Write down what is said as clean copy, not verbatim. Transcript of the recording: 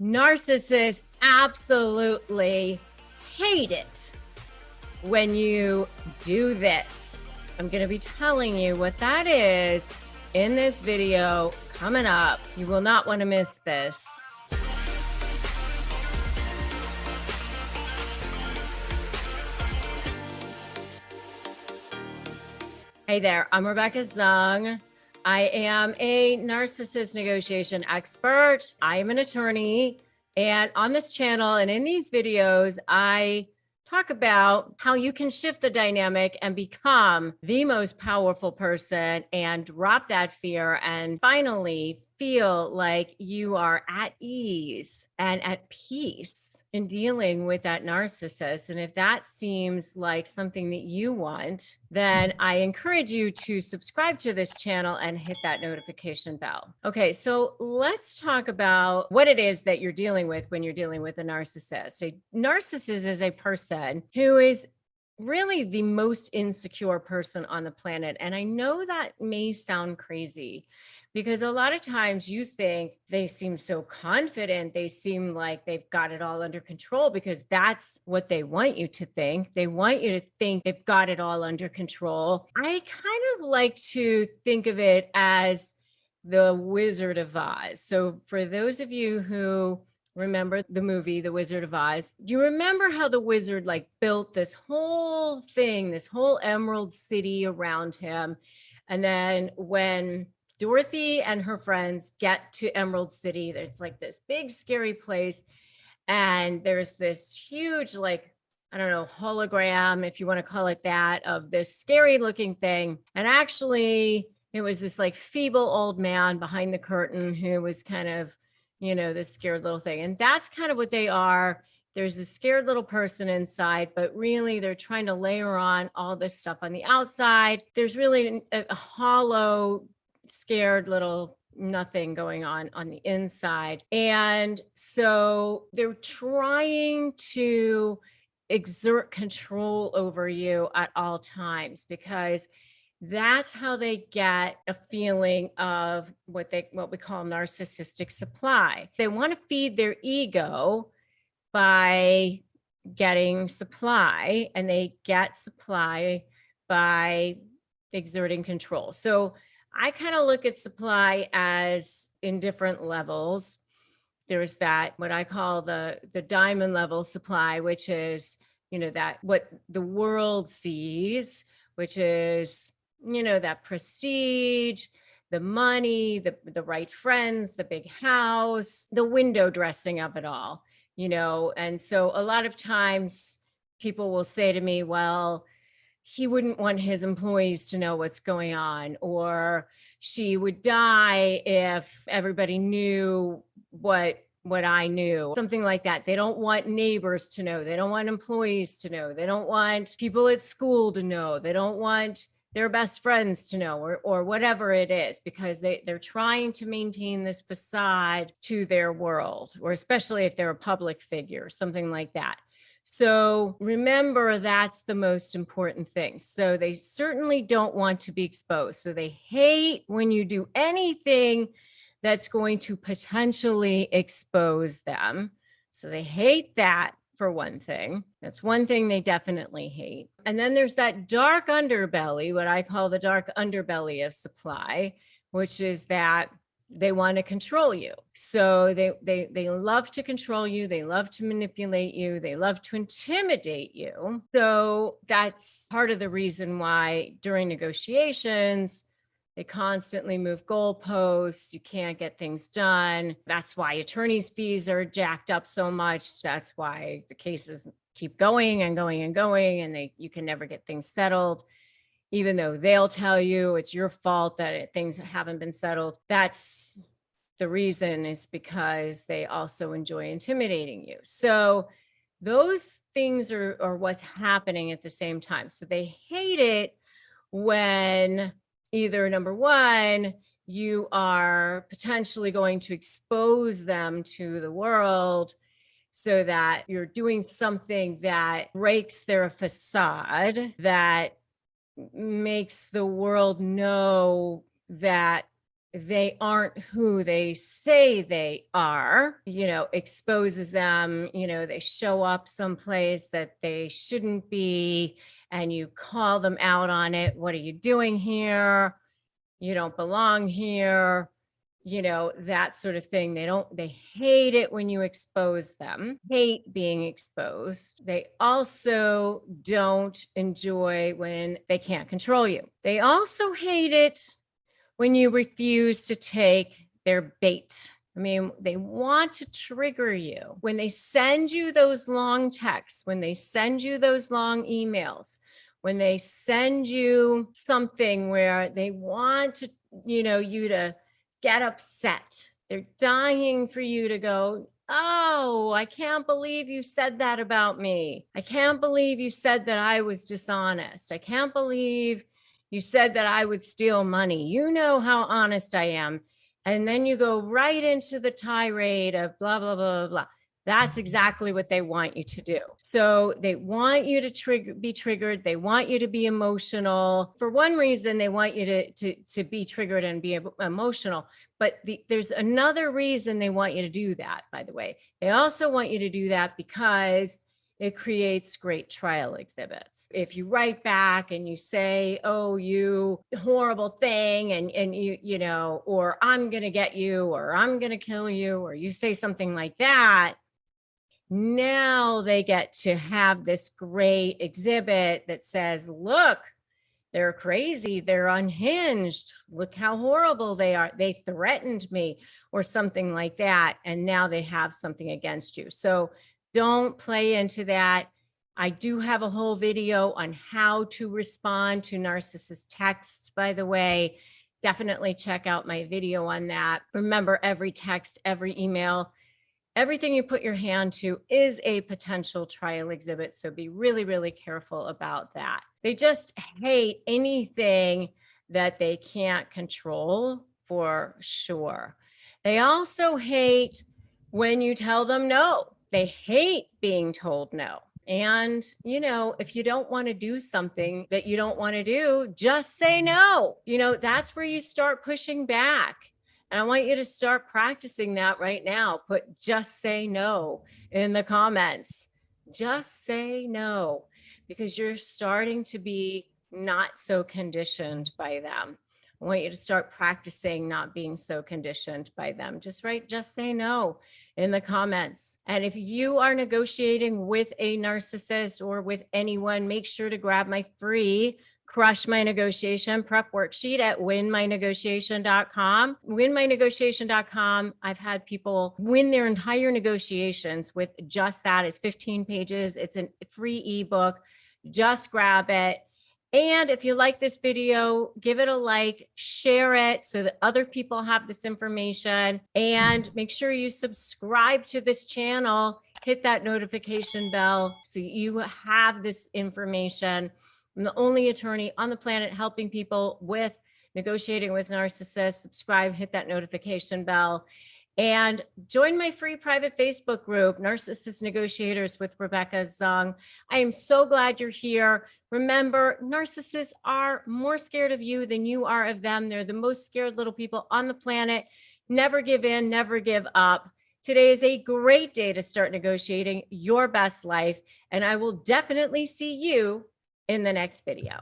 Narcissists absolutely hate it when you do this. I'm going to be telling you what that is in this video coming up. You will not want to miss this. Hey there, I'm Rebecca Zung. I am a narcissist negotiation expert. I am an attorney, and on this channel and in these videos, I talk about how you can shift the dynamic and become the most powerful person and drop that fear and finally feel like you are at ease and at peace in dealing with that narcissist. And if that seems like something that you want, then I encourage you to subscribe to this channel and hit that notification bell. Okay, so let's talk about what it is that you're dealing with when you're dealing with a narcissist. A narcissist is a person who is really the most insecure person on the planet. And I know that may sound crazy, because a lot of times you think they seem so confident, they seem like they've got it all under control, because that's what they want you to think. They want you to think they've got it all under control. I kind of like to think of it as the Wizard of Oz. So for those of you who remember the movie The Wizard of Oz, do you remember how the wizard built this whole thing, this whole emerald city around him? And then when Dorothy and her friends get to Emerald City, it's like this big scary place, and there's this huge, I don't know, hologram, if you want to call it that, of this scary looking thing. And actually it was this feeble old man behind the curtain who was kind of, this scared little thing. And that's kind of what they are. There's a scared little person inside, but really they're trying to layer on all this stuff on the outside. There's really a hollow, scared little nothing going on the inside. And so they're trying to exert control over you at all times, because that's how they get a feeling of what we call narcissistic supply. They want to feed their ego by getting supply, and they get supply by exerting control. So I kind of look at supply as in different levels. There's that, what I call the diamond level supply, which is, that what the world sees, which is, that prestige, the money, the right friends, the big house, the window dressing of it all, And so a lot of times people will say to me, well, he wouldn't want his employees to know what's going on, or she would die if everybody knew what I knew, something like that. They don't want neighbors to know. They don't want employees to know. They don't want people at school to know. They don't want their best friends to know, or whatever it is, because they're trying to maintain this facade to their world, or especially if they're a public figure, something like that. So remember, that's the most important thing. So they certainly don't want to be exposed. So they hate when you do anything that's going to potentially expose them. So they hate that, for one thing. That's one thing they definitely hate. And then there's that dark underbelly, what I call the dark underbelly of supply, which is that they want to control you. So they love to control you. They love to manipulate you. They love to intimidate you. So that's part of the reason why during negotiations, they constantly move goalposts. You can't get things done. That's why attorneys' fees are jacked up so much. That's why the cases keep going and going and going, and you can never get things settled, even though they'll tell you it's your fault that things haven't been settled. That's the reason. It's because they also enjoy intimidating you. So those things are what's happening at the same time. So they hate it when either, number one, you are potentially going to expose them to the world, so that you're doing something that breaks their facade, that makes the world know that they aren't who they say they are, exposes them, they show up someplace that they shouldn't be, and you call them out on it. What are you doing here? You don't belong here, that sort of thing. They hate it when you expose them, hate being exposed. They also don't enjoy when they can't control you. They also hate it when you refuse to take their bait. I mean, they want to trigger you. When they send you those long texts, when they send you those long emails, when they send you something where they want to, you to get upset. They're dying for you to go, oh, I can't believe you said that about me. I can't believe you said that I was dishonest. I can't believe you said that I would steal money. You know how honest I am. And then you go right into the tirade of blah, blah, blah, blah. That's exactly what they want you to do. So they want you to be triggered. They want you to be emotional. For one reason, they want you to be triggered and be emotional. But there's another reason they want you to do that, by the way. They also want you to do that because it creates great trial exhibits. If you write back and you say, oh, you horrible thing, and or I'm going to get you, or I'm going to kill you, or you say something like that, now they get to have this great exhibit that says, look, they're crazy, they're unhinged, look how horrible they are, they threatened me, or something like that. And now they have something against you. So don't play into that. I do have a whole video on how to respond to narcissist texts, by the way. Definitely check out my video on that. Remember, every text, every email, everything you put your hand to is a potential trial exhibit. So be really, really careful about that. They just hate anything that they can't control, for sure. They also hate when you tell them no. They hate being told no. And, if you don't want to do something that you don't want to do, just say no. That's where you start pushing back. And I want you to start practicing that right now. Put just say no in the comments. Just say no, because you're starting to be not so conditioned by them. I want you to start practicing not being so conditioned by them. Just say no in the comments. And if you are negotiating with a narcissist or with anyone, make sure to grab my free Crush My Negotiation prep worksheet at winmynegotiation.com. Winmynegotiation.com. I've had people win their entire negotiations with just that. It's 15 pages. It's a free ebook. Just grab it. And if you like this video, give it a like, share it so that other people have this information, and make sure you subscribe to this channel, hit that notification bell so you have this information. I'm the only attorney on the planet helping people with negotiating with narcissists. Subscribe, hit that notification bell, and join my free private Facebook group, Narcissist Negotiators with Rebecca Zung. I am so glad you're here. Remember, narcissists are more scared of you than you are of them. They're the most scared little people on the planet. Never give in, never give up. Today is a great day to start negotiating your best life, and I will definitely see you in the next video.